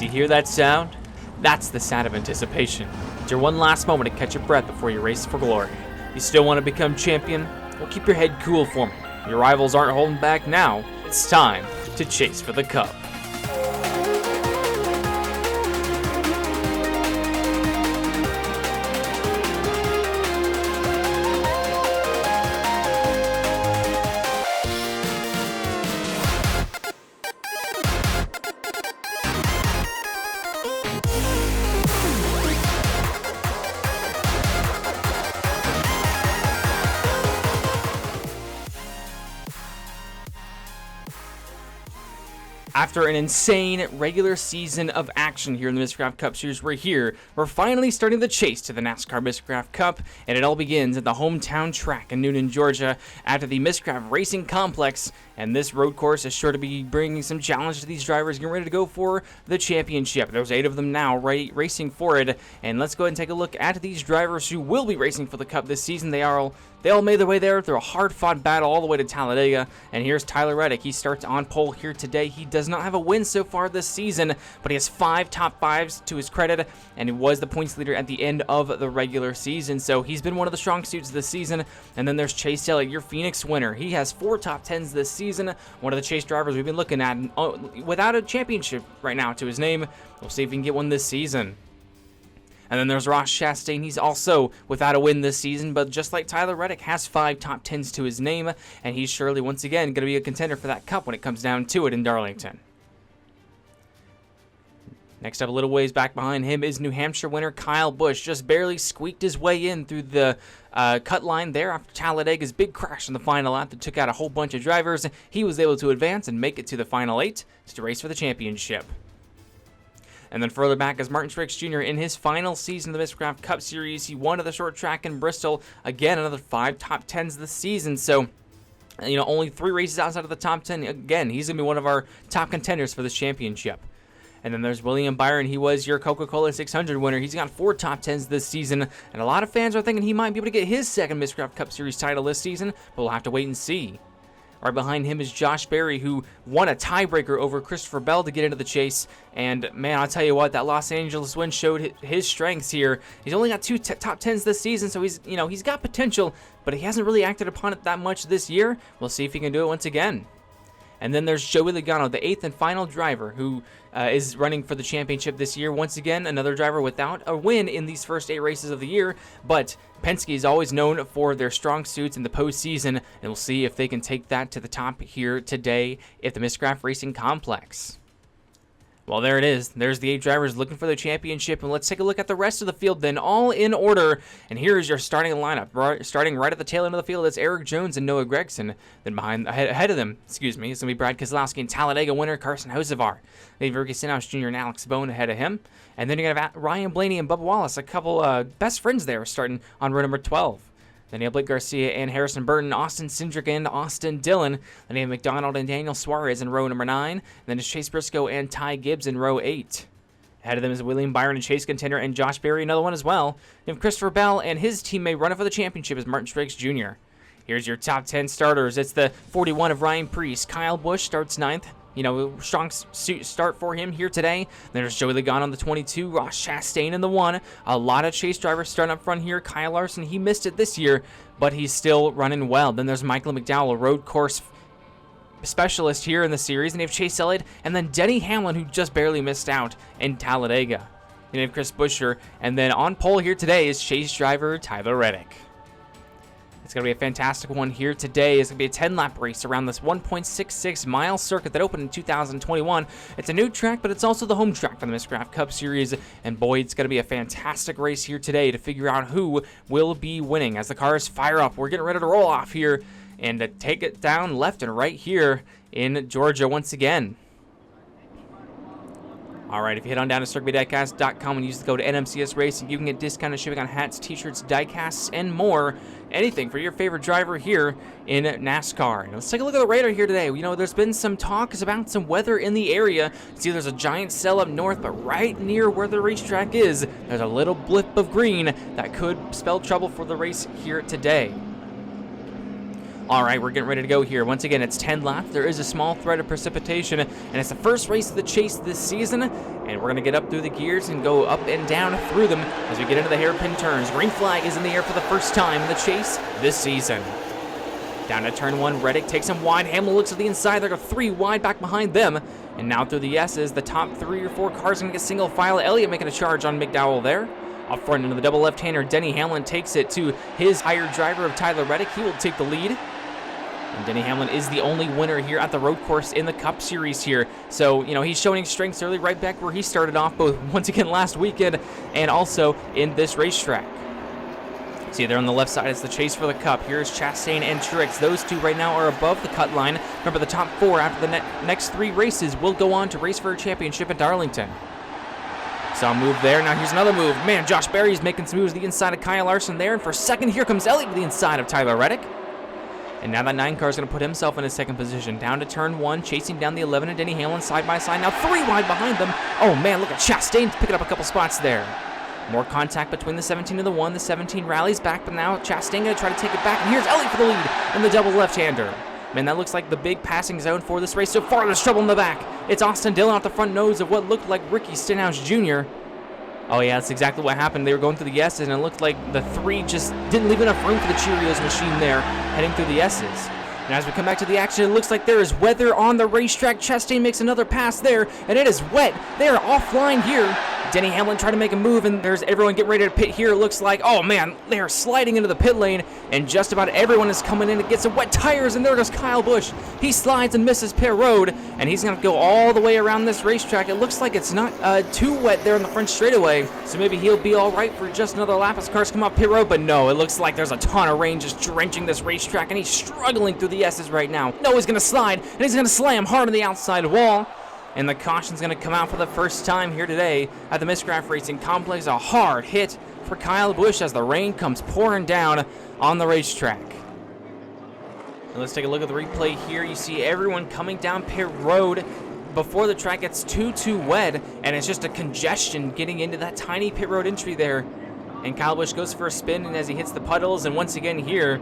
Do you hear that sound? That's the sound of anticipation. It's your one last moment to catch your breath before you race for glory. You still want to become champion? Well, keep your head cool for me. Your rivals aren't holding back now. It's time to chase for the cup. After an insane regular season of action here in the Miscraft Cup Series, we're finally starting the chase to the NASCAR Miscraft Cup, and it all begins at the hometown track in Newnan, Georgia, after the Miscraft Racing Complex, and this road course is sure to be bringing some challenge to these drivers getting ready to go for the championship. There's 8 of them now racing for it, and let's go ahead and take a look at these drivers who will be racing for the Cup this season. They all made their way there through a hard-fought battle all the way to Talladega, and here's Tyler Reddick. He starts on pole here today. He does not have a win so far this season, but he has 5 top 5s to his credit, and he was the points leader at the end of the regular season, so he's been one of the strong suits this season. And then there's Chase Elliott, your Phoenix winner. He has 4 top 10s this season, one of the chase drivers we've been looking at, without a championship right now to his name. We'll see if he can get one this season. And then there's Ross Chastain. He's also without a win this season, but just like Tyler Reddick, has 5 top 10s to his name, and he's surely once again going to be a contender for that cup when it comes down to it in Darlington. Next up, a little ways back behind him, is New Hampshire winner Kyle Busch. Just barely squeaked his way in through the cut line there after Talladega's big crash in the final lap that took out a whole bunch of drivers. He was able to advance and make it to the final 8 to race for the championship. And then further back is Martin Truex Jr. in his final season of the Miscraft Cup Series. He won at the short track in Bristol. Again, another 5 top 10s this season. So, only 3 races outside of the top 10. Again, he's going to be one of our top contenders for this championship. And then there's William Byron. He was your Coca-Cola 600 winner. He's got 4 top 10s this season. And a lot of fans are thinking he might be able to get his second Miscraft Cup Series title this season, but we'll have to wait and see. Right behind him is Josh Berry, who won a tiebreaker over Christopher Bell to get into the chase. And man, I'll tell you what, that Los Angeles win showed his strengths here. He's only got 2 top 10s this season, so he's got potential, but he hasn't really acted upon it that much this year. We'll see if he can do it once again. And then there's Joey Logano, the 8th and final driver, who is running for the championship this year. Once again, another driver without a win in these first 8 races of the year, but Penske is always known for their strong suits in the postseason, and we'll see if they can take that to the top here today at the Miscraft Racing Complex. Well, there it is. There's the 8 drivers looking for the championship, and let's take a look at the rest of the field then, all in order. And here is your starting lineup. Starting right at the tail end of the field, it's Eric Jones and Noah Gragson. Then ahead of them, it's going to be Brad Keselowski and Talladega winner Carson Hocevar. Then Ricky Stenhouse Jr. and Alex Bowman ahead of him. And then you're going to have Ryan Blaney and Bubba Wallace, a couple best friends there, starting on row number 12. Then you have Blake Garcia and Harrison Burton, Austin Cindric and Austin Dillon. Then you have McDonald and Daniel Suarez in row number 9. And then it's Chase Briscoe and Ty Gibbs in row 8. Ahead of them is William Byron and Chase Contender and Josh Berry, another one as well. You have Christopher Bell and his teammate running for the championship is Martin Truex Jr. Here's your top 10 starters. It's the 41 of Ryan Preece. Kyle Busch starts 9th. Strong start for him here today. There's Joey Logano on the 22, Ross Chastain in the 1. A lot of chase drivers starting up front here. Kyle Larson, he missed it this year, but he's still running well. Then there's Michael McDowell, a road course specialist here in the series. And you have Chase Elliott, and then Denny Hamlin, who just barely missed out in Talladega. And you have Chris Buescher, and then on pole here today is chase driver Tyler Reddick. It's going to be a fantastic one here today. It's going to be a 10-lap race around this 1.66-mile circuit that opened in 2021. It's a new track, but it's also the home track for the Miscraft Cup Series. And boy, it's going to be a fantastic race here today to figure out who will be winning. As the cars fire up, we're getting ready to roll off here and to take it down left and right here in Georgia once again. All right, if you head on down to CircuitDiecast.com and use the code NMCS Racing, you can get discounted shipping on hats, t-shirts, diecasts, and more. Anything for your favorite driver here in NASCAR. And let's take a look at the radar here today. There's been some talks about some weather in the area. See, there's a giant cell up north, but right near where the racetrack is, there's a little blip of green that could spell trouble for the race here today. All right, we're getting ready to go here. Once again, it's 10 laps. There is a small threat of precipitation, and it's the first race of the chase this season, and we're going to get up through the gears and go up and down through them as we get into the hairpin turns. Green flag is in the air for the first time in the chase this season. Down to turn 1, Reddick takes him wide. Hamlin looks at the inside. They're 3 wide back behind them. And now through the S's, the top 3 or 4 cars are going to get single file. Elliott making a charge on McDowell there. Up front into the double left-hander, Denny Hamlin takes it to his hired driver of Tyler Reddick. He will take the lead. And Denny Hamlin is the only winner here at the road course in the Cup Series here. So, he's showing strengths early, right back where he started off, both once again last weekend and also in this racetrack. See there on the left side is the chase for the Cup. Here's Chastain and Truex. Those two right now are above the cut line. Remember, the top 4 after the next 3 races will go on to race for a championship at Darlington. Saw a move there. Now here's another move. Man, Josh Berry's making some moves to the inside of Kyle Larson there. And for second, here comes Elliott to the inside of Tyler Reddick. And now that 9 car is going to put himself in his second position. Down to turn 1, chasing down the 11 and Denny Hamlin side by side. Now 3 wide behind them. Oh man, look at Chastain picking up a couple spots there. More contact between the 17 and the 1. The 17 rallies back, but now Chastain going to try to take it back. And here's Elliott for the lead in the double left-hander. Man, that looks like the big passing zone for this race. So far, there's trouble in the back. It's Austin Dillon out the front nose of what looked like Ricky Stenhouse Jr. Oh yeah, that's exactly what happened. They were going through the S's, and it looked like the 3 just didn't leave enough room for the Cheerios machine there, heading through the S's. And as we come back to the action, it looks like there is weather on the racetrack. Chastain makes another pass there, and it is wet. They are offline here. Denny Hamlin trying to make a move, and there's everyone getting ready to pit here. It looks like, oh man, they are sliding into the pit lane, and just about everyone is coming in to get some wet tires, and there goes Kyle Busch. He slides and misses pit road, and he's going to go all the way around this racetrack. It looks like it's not too wet there in the front straightaway, so maybe he'll be all right for just another lap as cars come up pit road, but no, it looks like there's a ton of rain just drenching this racetrack, and he's struggling through the S's right now. No, he's going to slide, and he's going to slam hard on the outside wall. And the caution's going to come out for the first time here today at the Miscraft Racing Complex. A hard hit for Kyle Busch as the rain comes pouring down on the racetrack. And let's take a look at the replay here. You see everyone coming down pit road before the track gets too wet, and it's just a congestion getting into that tiny pit road entry there. And Kyle Busch goes for a spin, and as he hits the puddles, and once again here,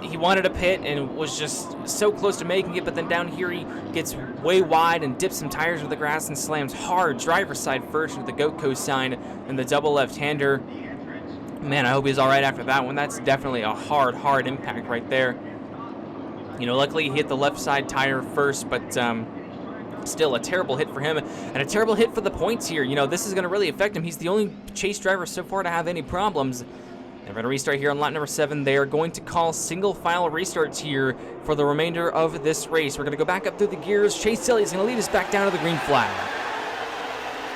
he wanted a pit and was just so close to making it, but then down here he gets way wide and dips some tires into the grass and slams hard driver's side first with the GoCo sign and the double left-hander. Man, I hope he's all right after that one. That's definitely a hard impact right there. Luckily he hit the left side tire first, but still a terrible hit for him and a terrible hit for the points here. This is going to really affect him. He's the only chase driver so far to have any problems. They're going to restart here on lap number 7. They are going to call single file restarts here for the remainder of this race. We're going to go back up through the gears. Chase Elliott's going to lead us back down to the green flag.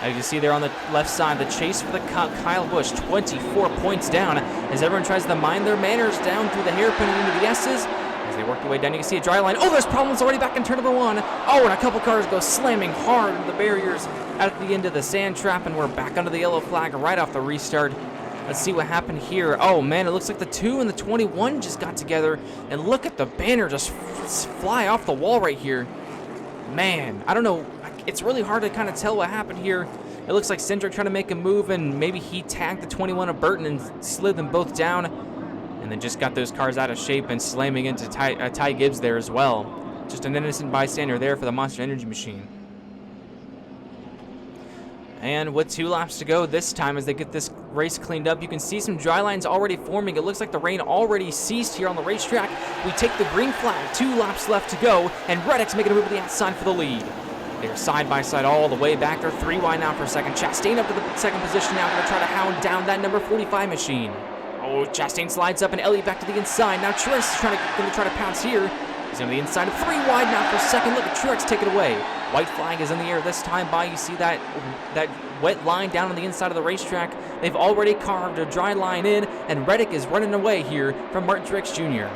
As you can see there on the left side, the chase for the Cup, Kyle Busch, 24 points down as everyone tries to mind their manners down through the hairpin and into the S's. As they work their way down, you can see a dry line. Oh, there's problems already back in turn number 1. Oh, and a couple cars go slamming hard into the barriers at the end of the sand trap, and we're back under the yellow flag right off the restart. Let's see what happened here. Oh man, it looks like the 2 and the 21 just got together, and look at the banner just fly off the wall right here. Man, I don't know. It's really hard to kind of tell what happened here. It looks like Cindric trying to make a move, and maybe he tagged the 21 of Burton and slid them both down, and then just got those cars out of shape and slamming into Ty Gibbs there as well. Just an innocent bystander there for the Monster Energy machine. And with 2 laps to go this time as they get this race cleaned up, you can see some dry lines already forming. It looks like the rain already ceased here on the racetrack. We take the green flag, 2 laps left to go, and Reddick's making a move to the outside for the lead. They're side by side all the way back. They're 3 wide now for second. Chastain up to the second position now, going to try to hound down that number 45 machine. Oh, Chastain slides up and Elliott back to the inside. Now Truex is going to try to pounce here. He's on the inside of 3 wide now for second. Look at Truex take it away. White flag is in the air this time by. You see that wet line down on the inside of the racetrack. They've already carved a dry line in, and Reddick is running away here from Martin Truex Jr.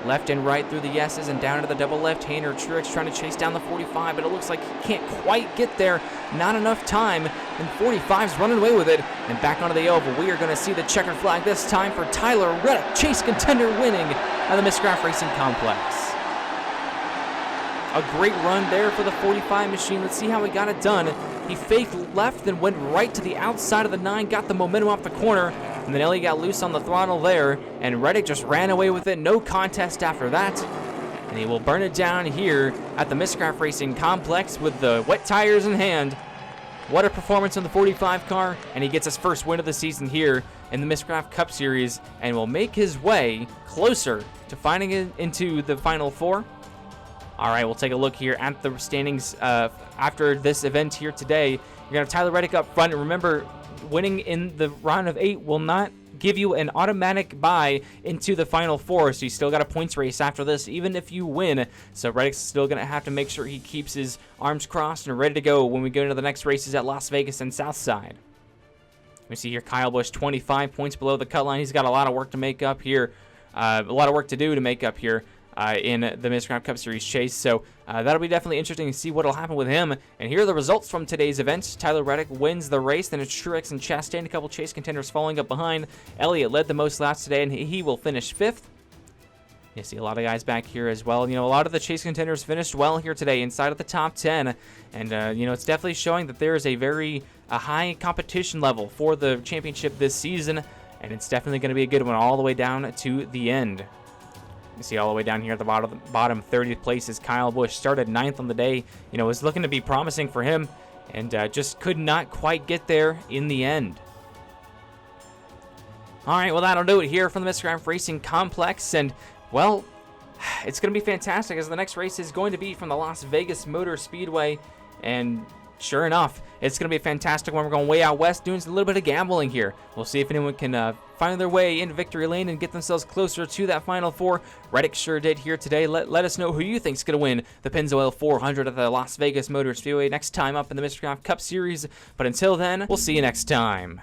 Left and right through the S's and down to the double left-hander. Truex trying to chase down the 45, but it looks like he can't quite get there. Not enough time, and 45's running away with it. And back onto the oval, we are going to see the checkered flag this time for Tyler Reddick, chase contender winning at the Miscraft Racing Complex. A great run there for the 45 machine. Let's see how he got it done. He faked left, then went right to the outside of the 9, got the momentum off the corner. and then Elliott got loose on the throttle there, and Reddick just ran away with it. No contest after that. And he will burn it down here at the Miscraft Racing Complex with the wet tires in hand. What a performance on the 45 car, and he gets his first win of the season here in the Miscraft Cup Series, and will make his way closer to finding it into the Final Four. All right, we'll take a look here at the standings after this event here today. You're going to have Tyler Reddick up front, and remember, winning in the round of 8 will not give you an automatic bye into the Final Four, so you still got a points race after this, even if you win. So Reddick's still going to have to make sure he keeps his arms crossed and ready to go when we go into the next races at Las Vegas and Southside. We see here Kyle Busch, 25 points below the cut line. He's got a lot of work to make up here, a lot of work to do to make up here in the Miscraft Cup Series chase. So that'll be definitely interesting to see what will happen with him. And here are the results from today's event. Tyler Reddick wins the race. Then it's Truex and Chastain, a couple chase contenders following up behind. Elliott led the most laps today, and he will finish 5th. You see a lot of guys back here as well. You know, a lot of the chase contenders finished well here today inside of the top 10. And, you know, it's definitely showing that there is a high competition level for the championship this season. And it's definitely going to be a good one all the way down to the end. You see all the way down here at the bottom 30th place is Kyle Busch. Started 9th on the day. You know, it was looking to be promising for him, and just could not quite get there in the end. All right, well, that'll do it here from the Miscraft Racing Complex. And, well, it's going to be fantastic, as the next race is going to be from the Las Vegas Motor Speedway. And sure enough, it's going to be a fantastic one. We're going way out west, doing a little bit of gambling here. We'll see if anyone can find their way into victory lane and get themselves closer to that Final Four. Reddick sure did here today. Let us know who you think's going to win the Pennzoil 400 at the Las Vegas Motor Speedway next time up in the Miscraft Cup Series. But until then, we'll see you next time.